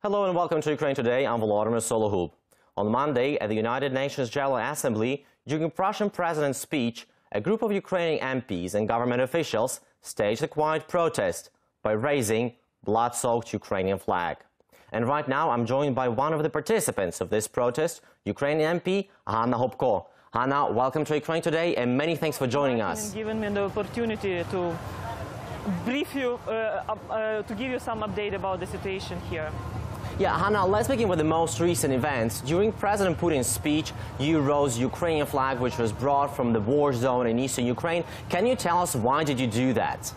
Hello and welcome to Ukraine Today. I'm Volodymyr Solohub. On Monday, at the United Nations General Assembly, during the Russian president's speech, a group of Ukrainian MPs and government officials staged a quiet protest by raising blood-soaked Ukrainian flag. And right now, I'm joined by one of the participants of this protest, Ukrainian MP Ганна Gopko. Ганna, welcome to Ukraine Today, and many thanks for joining us. And giving me the opportunity to brief you, to give you some update about the situation here. Yeah, Ганna, let's begin with the most recent events. During President Putin's speech, you rose Ukrainian flag, which was brought from the war zone in eastern Ukraine. Can you tell us why did you do that?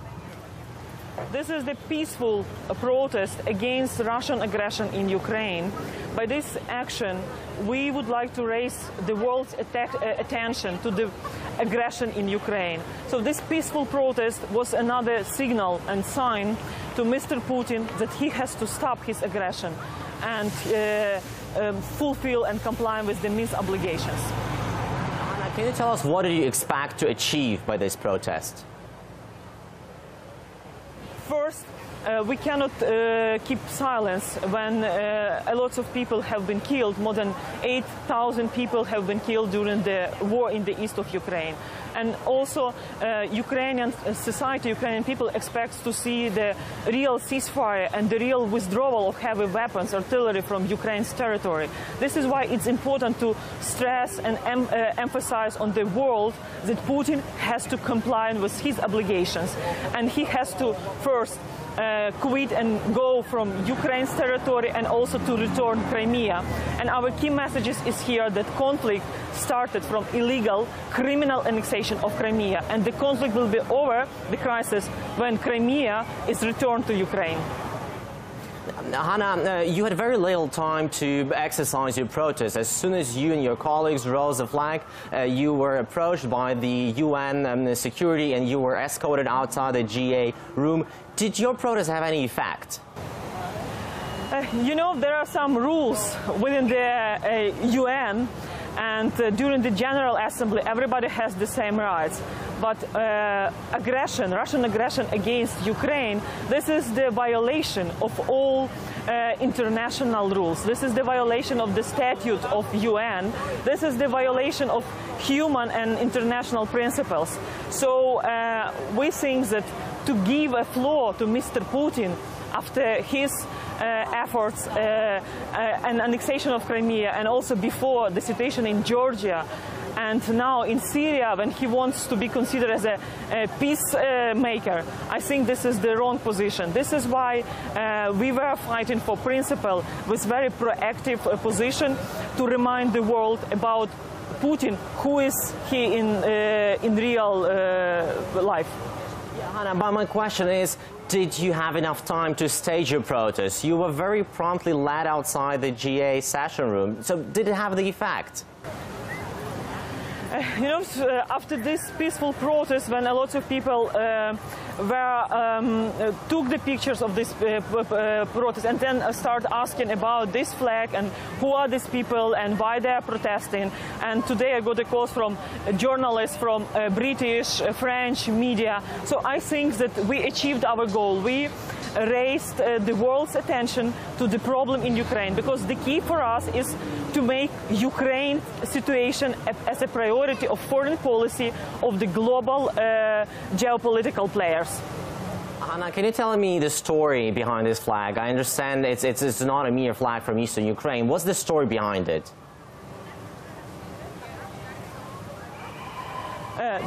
This is the peaceful protest against Russian aggression in Ukraine. By this action, we would like to raise the world's attention to the aggression in Ukraine. So this peaceful protest was another signal and sign to Mr. Putin that he has to stop his aggression and fulfill and comply with the Minsk obligations. Ганna, can you tell us what do you expect to achieve by this protest? First, we cannot keep silence when a lot of people have been killed. More than 8,000 people have been killed during the war in the east of Ukraine. And also, Ukrainian society, Ukrainian people expect to see the real ceasefire and the real withdrawal of heavy weapons, artillery from Ukraine's territory. This is why it's important to stress and emphasize on the world that Putin has to comply with his obligations. And he has to first quit and go from Ukraine's territory and also to return Crimea. And our key messages is here that conflict started from illegal criminal annexation of Crimea, and the conflict will be over, the crisis, when Crimea is returned to Ukraine. Ганна, you had very little time to exercise your protest. As soon as you and your colleagues rose the flag, you were approached by the UN security and you were escorted outside the GA room. Did your protest have any effect? You know, there are some rules within the UN, and during the General Assembly, everybody has the same rights. But aggression, Russian aggression against Ukraine, this is the violation of all international rules. This is the violation of the statute of UN. This is the violation of human and international principles. So we think that to give a floor to Mr. Putin after his efforts and annexation of Crimea, and also before the situation in Georgia, and now in Syria, when he wants to be considered as a peacemaker, I think this is the wrong position. This is why we were fighting for principle with very proactive position to remind the world about Putin, who is he in real life. Yeah, Hanna, but my question is, did you have enough time to stage your protest? You were very promptly led outside the GA session room, so did it have the effect? You know, after this peaceful protest, when a lot of people took the pictures of this protest and then start asking about this flag and who are these people and why they are protesting. And today I got a call from journalists from British, French media. So I think that we achieved our goal. We raised the world's attention to the problem in Ukraine, because the key for us is to make Ukraine situation as a priority of foreign policy of the global geopolitical players. Hanna, can you tell me the story behind this flag? I understand it's not a mere flag from eastern Ukraine. What's the story behind it?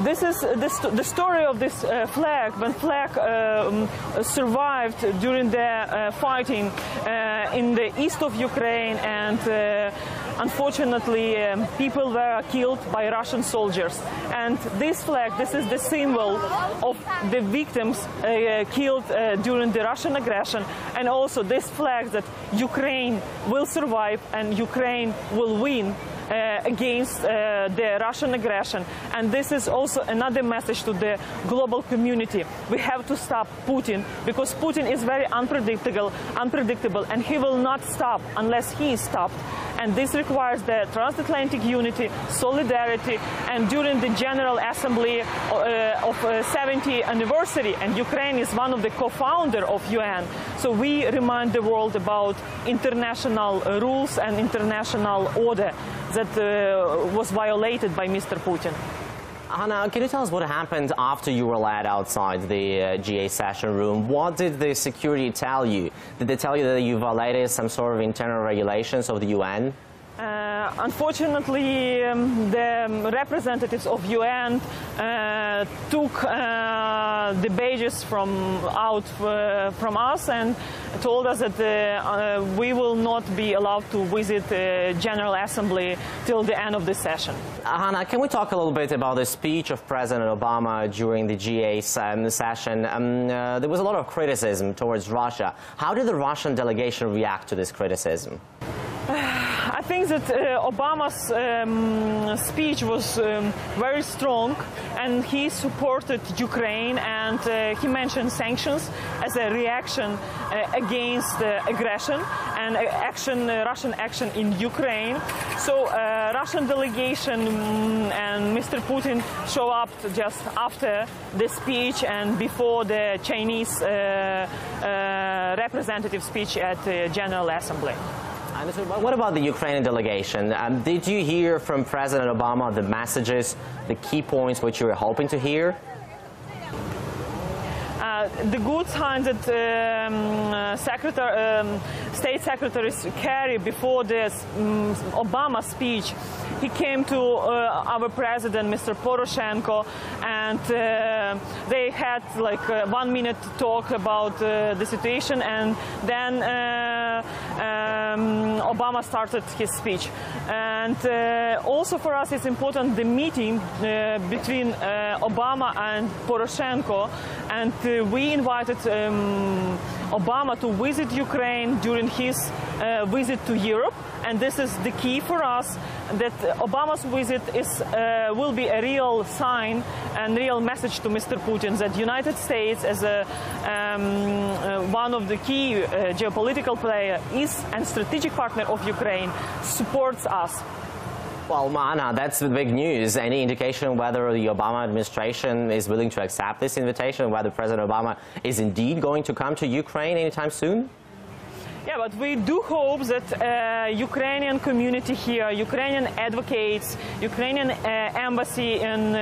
This is the story of this flag. When flag survived during the fighting in the east of Ukraine, and unfortunately people were killed by Russian soldiers. And this flag, this is the symbol of the victims killed during the Russian aggression, and also this flag that Ukraine will survive and Ukraine will win. against the Russian aggression. And this is also another message to the global community. We have to stop Putin, because Putin is very unpredictable, and he will not stop unless he is stopped. And this requires the transatlantic unity, solidarity, and during the General Assembly of 70th anniversary, and Ukraine is one of the co-founders of UN, so we remind the world about international rules and international order that was violated by Mr. Putin. Ганна, can you tell us what happened after you were led outside the GA session room? What did the security tell you? Did they tell you that you violated some sort of internal regulations of the UN? Unfortunately, the representatives of UN took the badges from us and told us that we will not be allowed to visit the General Assembly till the end of the session. Ганна, can we talk a little bit about the speech of President Obama during the GA session? There was a lot of criticism towards Russia. How did the Russian delegation react to this criticism? I think that Obama's speech was very strong, and he supported Ukraine, and he mentioned sanctions as a reaction against aggression and Russian action in Ukraine. So Russian delegation and Mr. Putin show up just after the speech and before the Chinese representative speech at the General Assembly. What about the Ukrainian delegation? Did you hear from President Obama the messages, the key points which you were hoping to hear? The good signs that state secretaries carry before this Obama speech, he came to our president, Mr. Poroshenko, and they had like a 1-minute talk about the situation, and then Obama started his speech. And also for us it's important the meeting between Obama and Poroshenko, and we invited Obama to visit Ukraine during his visit to Europe, and this is the key for us, that Obama's visit will be a real sign and real message to Mr. Putin that the United States, as one of the key geopolitical players, is and strategic partner of Ukraine, supports us. Well, Ганна, that's the big news. Any indication whether the Obama administration is willing to accept this invitation, whether President Obama is indeed going to come to Ukraine anytime soon? Yeah, but we do hope that Ukrainian community here, Ukrainian advocates, Ukrainian embassy in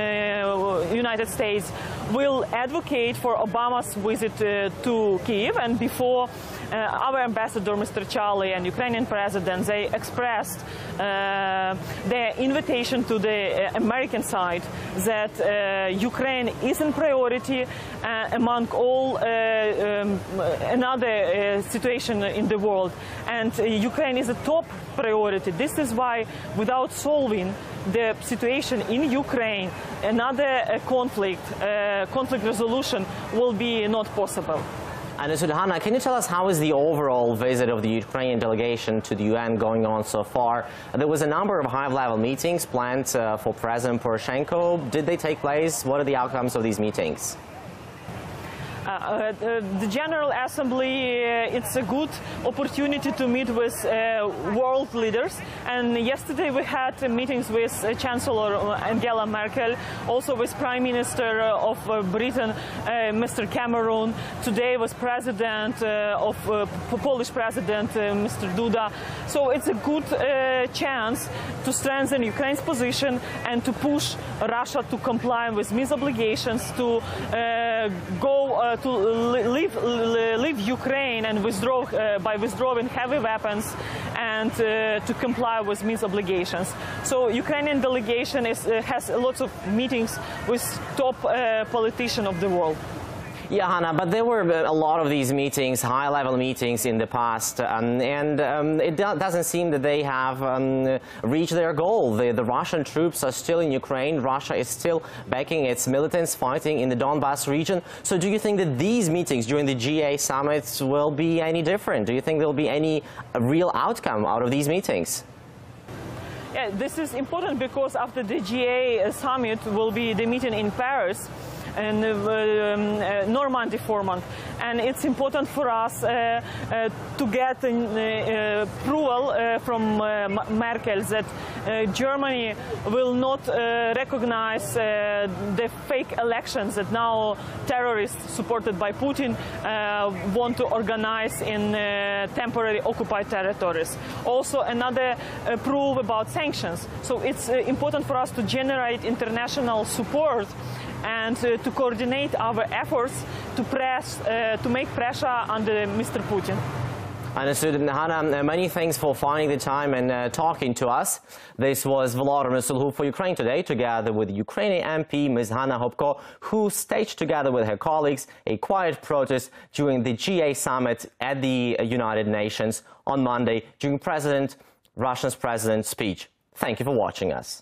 United States will advocate for Obama's visit to Kyiv, and before our ambassador, Mr. Charlie, and Ukrainian president, they expressed their invitation to the American side that Ukraine is in priority among all another situation in the world, and Ukraine is a top priority. This is why, without solving the situation in Ukraine, another conflict resolution will be not possible. And Ганна, can you tell us how is the overall visit of the Ukrainian delegation to the UN going on so far? There was a number of high-level meetings planned for President Poroshenko. Did they take place? What are the outcomes of these meetings? The General Assembly, it's a good opportunity to meet with world leaders, and yesterday we had meetings with Chancellor Angela Merkel, also with Prime Minister of Britain, Mr. Cameron. Today was President of Polish President, Mr. Duda. So it's a good chance to strengthen Ukraine's position and to push Russia to comply with Minsk obligations, to to leave Ukraine and withdraw by withdrawing heavy weapons, and to comply with Minsk obligations. So Ukrainian delegation has lots of meetings with top politicians of the world. Yeah, Ганна, but there were a lot of these meetings, high-level meetings in the past, and it doesn't seem that they have reached their goal. The Russian troops are still in Ukraine. Russia is still backing its militants fighting in the Donbas region. So do you think that these meetings during the GA summits will be any different? Do you think there will be any real outcome out of these meetings? Yeah, this is important because after the GA summit will be the meeting in Paris and Normandy format, and it's important for us to get approval from Merkel that Germany will not recognize the fake elections that now terrorists supported by Putin want to organize in temporary occupied territories. Also another proof about sanctions. So it's important for us to generate international support and to coordinate our efforts to make pressure on Mr. Putin. Understood. Ганна, many thanks for finding the time and talking to us. This was Volodymyr Sologub for Ukraine Today, together with Ukrainian MP Ms. Ганна Gopko, who staged together with her colleagues a quiet protest during the GA summit at the United Nations on Monday during Russia's president's speech. Thank you for watching us.